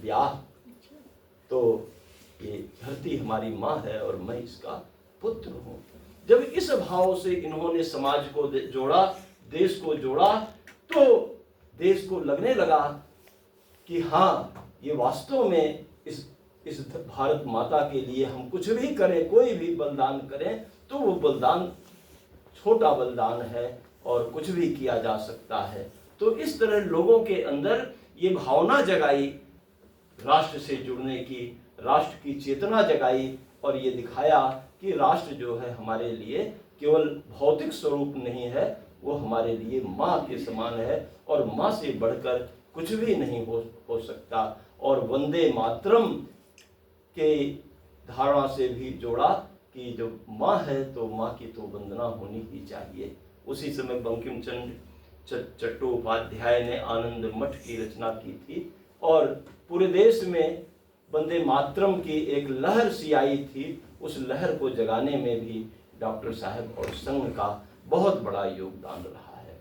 ब्याह, तो ये धरती हमारी माँ है और मैं इसका पुत्र हूँ। जब इस भाव से इन्होंने समाज को जोड़ा, देश को जोड़ा, तो देश को लगने लगा कि हाँ, ये वास्तव में इस भारत माता के लिए हम कुछ भी करें, कोई भी बलिदान करें, तो वो बलिदान छोटा बलिदान है और कुछ भी किया जा सकता है। तो इस तरह लोगों के अंदर ये भावना जगाई, राष्ट्र से जुड़ने की, राष्ट्र की चेतना जगाई, और ये दिखाया कि राष्ट्र जो है हमारे लिए केवल भौतिक स्वरूप नहीं है, वो हमारे लिए माँ के समान है, और माँ से बढ़कर कुछ भी नहीं हो सकता। और वंदे मातरम के धारणा से भी जोड़ा कि जब माँ है तो माँ की तो वंदना होनी ही चाहिए। उसी समय बंकिम चंद्र चट्टोपाध्याय ने आनंद मठ की रचना की थी, और पूरे देश में वंदे मातरम की एक लहर सी आई थी। उस लहर को जगाने में भी डॉक्टर साहब और संघ का बहुत बड़ा योगदान रहा है।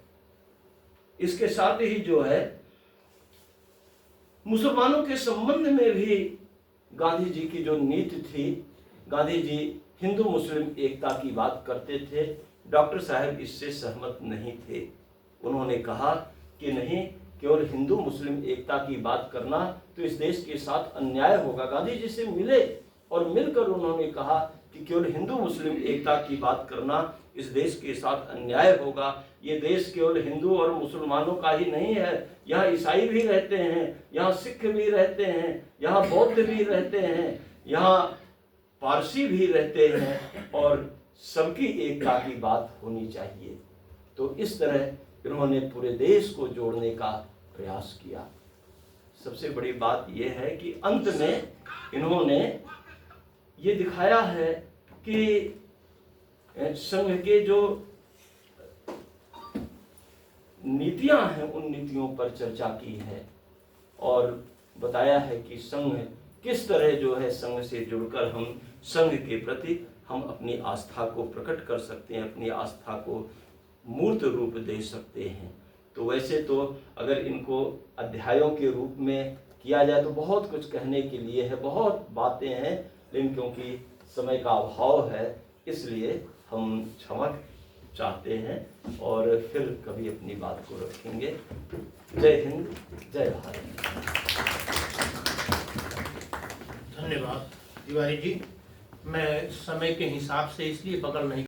इसके साथ ही जो है मुसलमानों के संबंध में भी गांधी जी की जो नीति थी, गांधी जी हिंदू मुस्लिम एकता की बात करते थे, डॉक्टर साहब इससे सहमत नहीं थे। उन्होंने कहा कि नहीं, केवल हिंदू मुस्लिम एकता की बात करना तो इस देश के साथ अन्याय होगा। गांधी जी से मिले और मिलकर उन्होंने कहा कि केवल हिंदू मुस्लिम एकता की बात करना इस देश के साथ अन्याय होगा। ये देश केवल हिंदू और मुसलमानों का ही नहीं है, यहाँ ईसाई भी रहते हैं, यहाँ सिख भी रहते हैं, यहाँ बौद्ध भी रहते हैं, यहाँ पारसी भी रहते हैं, और सबकी एकता की बात होनी चाहिए। तो इस तरह इन्होंने पूरे देश को जोड़ने का प्रयास किया। सबसे बड़ी बात यह है कि अंत में इन्होंने ये दिखाया है कि संघ के जो नीतियां हैं उन नीतियों पर चर्चा की है, और बताया है कि संघ किस तरह जो है संघ से जुड़कर हम संघ के प्रति हम अपनी आस्था को प्रकट कर सकते हैं, अपनी आस्था को मूर्त रूप दे सकते हैं। तो वैसे तो अगर इनको अध्यायों के रूप में किया जाए तो बहुत कुछ कहने के लिए है, बहुत बातें हैं, लेकिन क्योंकि समय का अभाव है इसलिए हम क्षमा चाहते हैं और फिर कभी अपनी बात को रखेंगे। जय हिंद, जय भारत। धन्यवाद तिवारी जी। मैं समय के हिसाब से इसलिए पकड़ नहीं